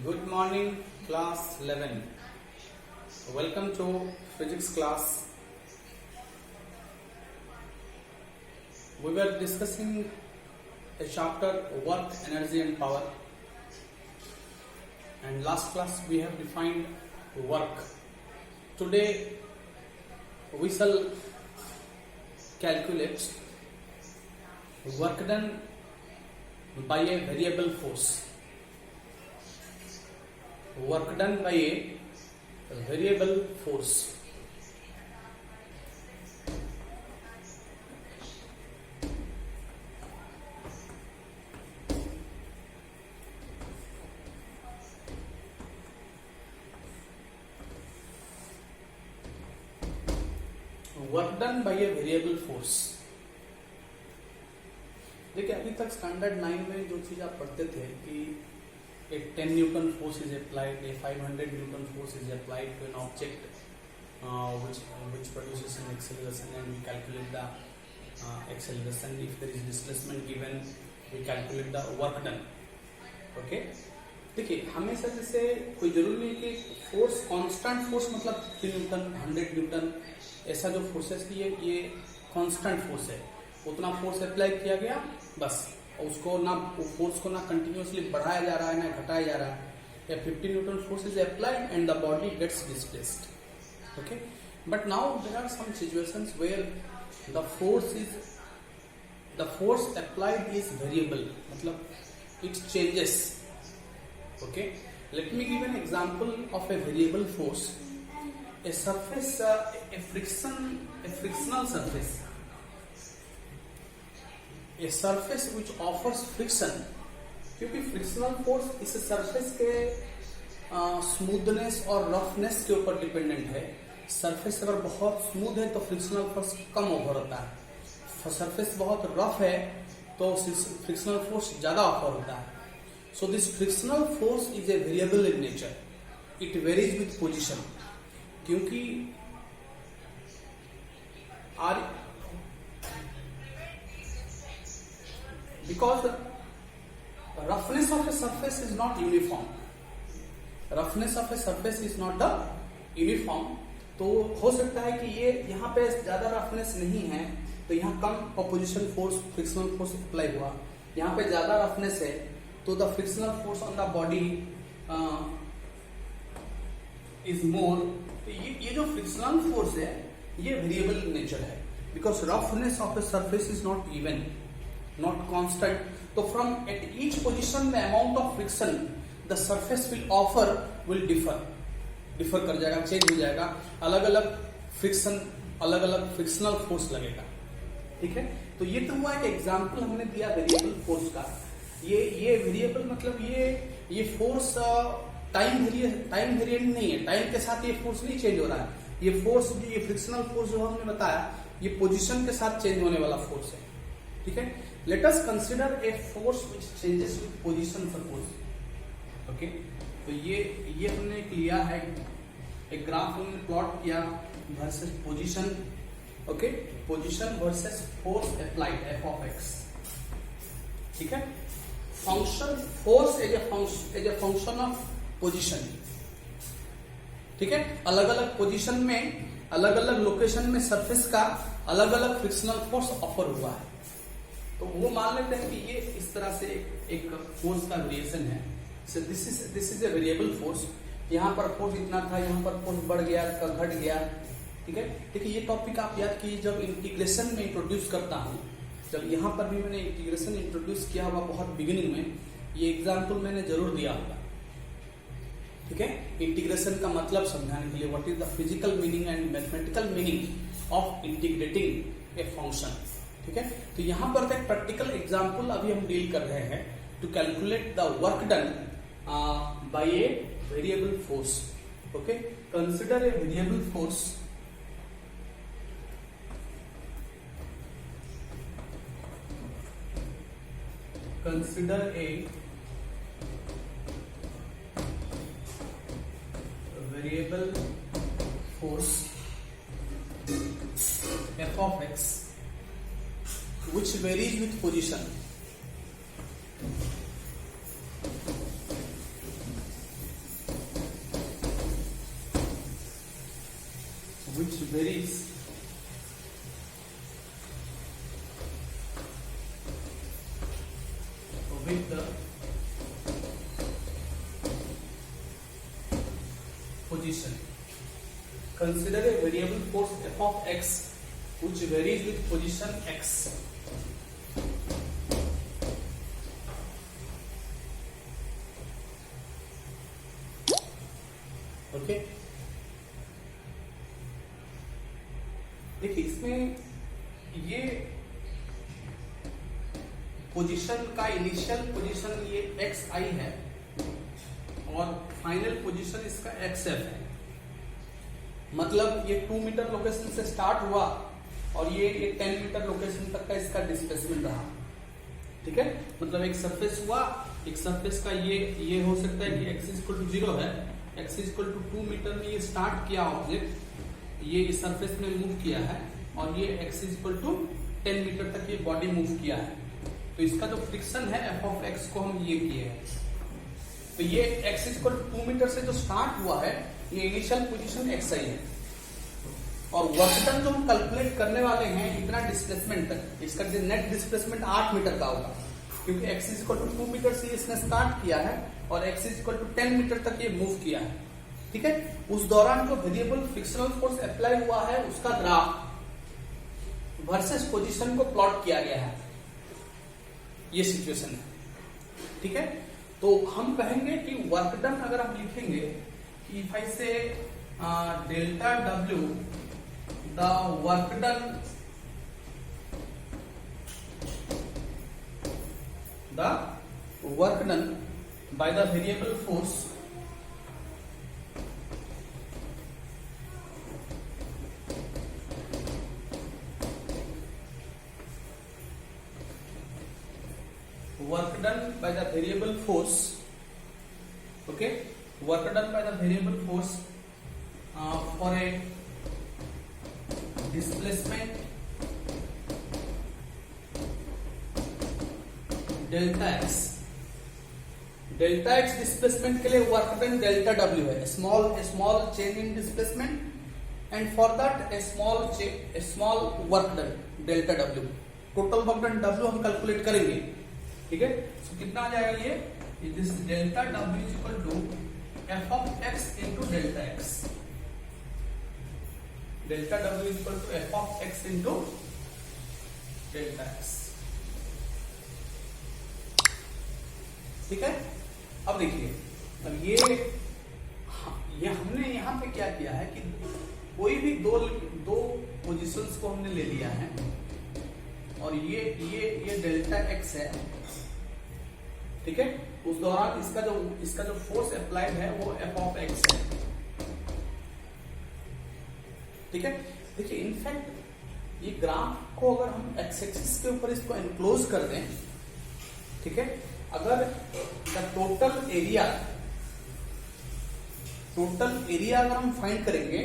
Good morning, class 11. Welcome to physics class. We were discussing a chapter work, energy and power. And last class we have defined work. Today we shall calculate work done by a variable force. Work done by a variable force. Work done by a variable force. देखिए अभी तक standard 9 में जो चीज आप पढ़ते थे कि a 10 Newton force is applied, a 500 Newton force is applied to an object which produces an acceleration, and we calculate the acceleration. If there is displacement given, we calculate the work done. Okay? देखिए हमेशा जैसे कोई जरूरी नहीं कि force constant force मतलब 3 Newton 100 Newton ऐसा जो फोर्सेस की है ये कांस्टेंट फोर्स है, उतना फोर्स अप्लाई किया गया बस, उसको ना फोर्स को ना कंटिन्यूअसली बढ़ाया जा रहा है ना घटाया जा रहा है. या 50 newton force is applied and the body gets displaced. Okay, but now there are some situations where the force applied is variable, मतलब it changes. Okay, let me give an example of a variable force. A surface, a frictional surface, a surface which offers friction, क्योंकि frictional force इस surface के smoothness और roughness के ऊपर dependent है. Surface अगर बहुत स्मूथ है तो फ्रिक्शनल फोर्स कम ओवर होता है, सरफेस बहुत रफ है तो फ्रिक्शनल फोर्स ज्यादा ऑफर होता है. So this frictional force is a variable in nature, it varies with position. क्योंकि because the roughness of a surface is not uniform. Roughness of a surface is not the uniform. तो हो सकता है कि ये यहाँ पे ज्यादा रफनेस नहीं है तो यहाँ कम opposition force frictional force apply हुआ, यहाँ पे ज्यादा रफनेस है तो the frictional force on the body is more. तो ये जो फ्रिक्शनल फोर्स है ये वेरिएबल नेचर है, because roughness of a surface is not even, not constant. So from at each position the amount of friction the surface will offer will differ कर जाएगा, change हो जाएगा. अलग अलग फ्रिक्शन, अलग अलग फ्रिक्शनल फोर्स लगेगा. ठीक है, तो ये तो हुआ एक एग्जांपल हमने दिया वेरिएबल फोर्स का. ये वेरिएबल मतलब ये फोर्स टाइम वेरिएंट नहीं है, टाइम के साथ ये फोर्स नहीं चेंज हो रहा है. ये फोर्स, ये फ्रिक्शनल फोर्स जो हमने बताया ये पोजिशन के साथ चेंज होने वाला फोर्स है. ठीक है, let us consider a force which changes with position suppose. Okay, तो ये हमने लिया है, एक ग्राफ हमने प्लॉट किया versus position. Okay, position versus force applied f of x. ठीक है, function force as a function of position. ठीक है, अलग अलग पोजीशन में अलग अलग लोकेशन में सरफेस का अलग अलग फ्रिक्शनल फोर्स ऑफर हुआ है. तो वो मान लेते हैं कि ये इस तरह से एक फोर्स का वेरिएशन है. So this is a variable force. यहाँ पर फोर्स इतना था, यहाँ पर फोर्स बढ़ गया, घट गया. ठीक है, देखिए ये टॉपिक आप याद कीजिए जब इंटीग्रेशन में इंट्रोड्यूस करता हूँ, जब यहाँ पर भी मैंने इंटीग्रेशन इंट्रोड्यूस किया होगा बहुत बिगिनिंग में, ये एग्जाम्पल मैंने जरूर दिया होगा. ठीक है, इंटीग्रेशन का मतलब समझाने के लिए, what is the physical meaning and mathematical meaning of integrating a function. ठीक है, तो यहां पर एक प्रैक्टिकल एग्जांपल अभी हम डील कर रहे हैं to calculate the work done by a variable force. Okay, consider a variable force. Consider a variable force f of x which varies with position. which varies with the position. Consider a variable force f of x which varies with position x. Okay, देखिए इसमें ये position का initial position ये x आई है और final position इसका x F है। मतलब ये 2 मीटर लोकेशन से स्टार्ट हुआ और ये 10 मीटर लोकेशन तक का इसका डिस्प्लेसमेंट रहा। ठीक है, मतलब एक सरफेस हुआ, एक सरफेस का ये हो सकता है कि x इक्वल टू 0 है, x इक्वल टू 2 मीटर में ये स्टार्ट किया ऑब्जेक्ट, ये इस सरफेस में मूव किया है और ये x इक्वल टू 10 मीटर तक ये बॉडी मूव किया है। तो इसका जो फ्रिक्शन है f ऑफ x को हम ये किए हैं। तो ये x इक्वल टू 2 मीटर से जो स्टार्ट हुआ है ये इनिशियल पोजीशन x आई है और वर्क डन जो हम कैलकुलेट करने वाले हैं इतना डिस्प्लेसमेंट तक, इसका नेट डिस्प्लेसमेंट 8 मीटर का होगा क्योंकि x इक्वल टू 2 मीटर से इसने स्टार्ट किया है और x इक्वल टू 10 मीटर तक ये मूव किया है। ठीक है, उस दौरान जो वेरिएबल फ्रिक्शनल फोर्स अप्लाई हुआ है उसका ग्राफ वर्सेस पोजीशन को प्लॉट किया गया है। ये सिचुएशन है। ठीक है, तो हम कहेंगे कि वर्क डन अगर हम लिखेंगे कि इफ आई से delta W the work done by the variable force work done by the variable force, okay, work done by the variable force for a displacement delta x displacement के लिए work done delta W है, small change in displacement and for that a small work done delta W. Total work done W हम calculate करेंगे। ठीक है, so कितना आ जाएगा ये this delta W is equal to f of x into delta x. Delta W is equal to f of x into delta x. ठीक है, अब देखिए, अब ये हमने यहाँ पे क्या किया है कि कोई भी दो पोजीशंस को हमने ले लिया है और ये डेल्टा एक्स है। ठीक है, उस दौरान इसका जो फोर्स अप्लाइड है वो एफ ऑफ एक्स है। ठीक है, देखिए इनफैक्ट ये ग्राफ को अगर हम एक्स एक्सिस के ऊपर इसको एनक्लोज कर दें, ठीक है, अगर द टोटल एरिया अगर हम फाइंड करेंगे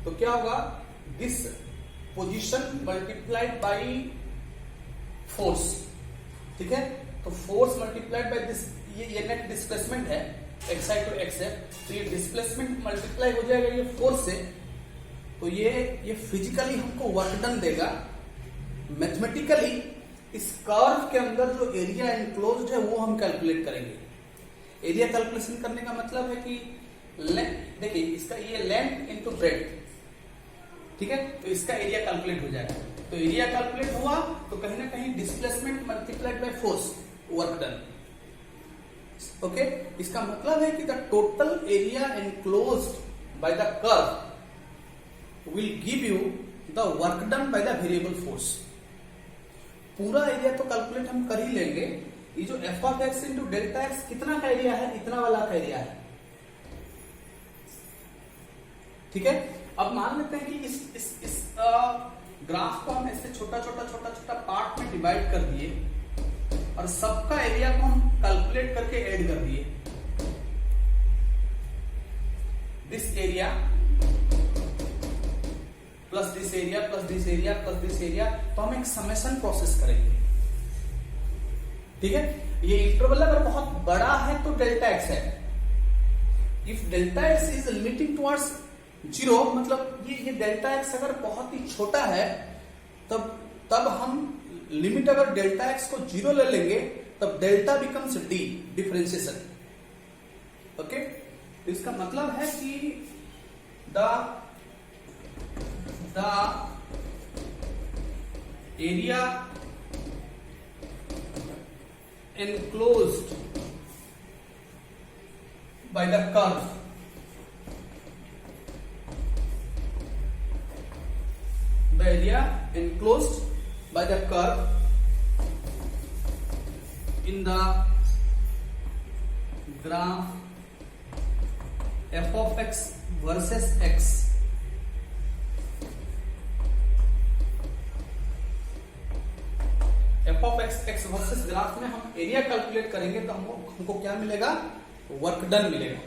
तो क्या होगा, this position multiplied by force. ठीक है, तो फोर्स मल्टीप्लाइड बाय दिस, ये नेट डिस्प्लेसमेंट है एक्स आई टू एक्स है, तो ये डिस्प्लेसमेंट मल्टीप्लाई हो जाएगा ये फोर्स से, तो ये फिजिकली हमको वर्क डन देगा। मैथमेटिकली इस कर्व के अंदर जो एरिया एनक्लोज्ड है वो हम कैलकुलेट करेंगे। एरिया कैलकुलेशन करने का मतलब है कि देखिए इसका ये लेंथ इनटू ब्रेड्थ। ठीक है, तो इसका एरिया कैलकुलेट हो जाएगा। तो एरिया कैलकुलेट हुआ तो कहीं ना कहीं displacement multiplied by force work done. Okay, इसका मतलब है कि the total area enclosed by the curve will give you the work done by the variable force. पूरा एरिया तो कैलकुलेट हम कर ही लेंगे। ये जो F of x into delta x कितना का एरिया है, इतना वाला का एरिया है। ठीक है, अब मान लेते हैं कि इस ग्राफ को हम ऐसे छोटा छोटा पार्ट में डिवाइड कर दिए और सबका एरिया को हम कैलकुलेट करके ऐड कर दिए। This area plus this area plus this area plus this area, तो हम एक समेशन प्रोसेस करेंगे। ठीक है, ये इंटरवल अगर बहुत बड़ा है तो डेल्टा एक्स है। If delta x is limiting towards zero मतलब ये डेल्टा एक्स अगर बहुत ही छोटा है तब हम लिमिट अगर डेल्टा एक्स को जीरो ले लेंगे तब delta becomes D, differentiation. Okay, इसका मतलब है कि the area enclosed by the curve by the curve in the graph f of x versus x f of x versus graph में हम एरिया कैलकुलेट करेंगे तो हमको क्या मिलेगा, वर्क डन मिलेगा।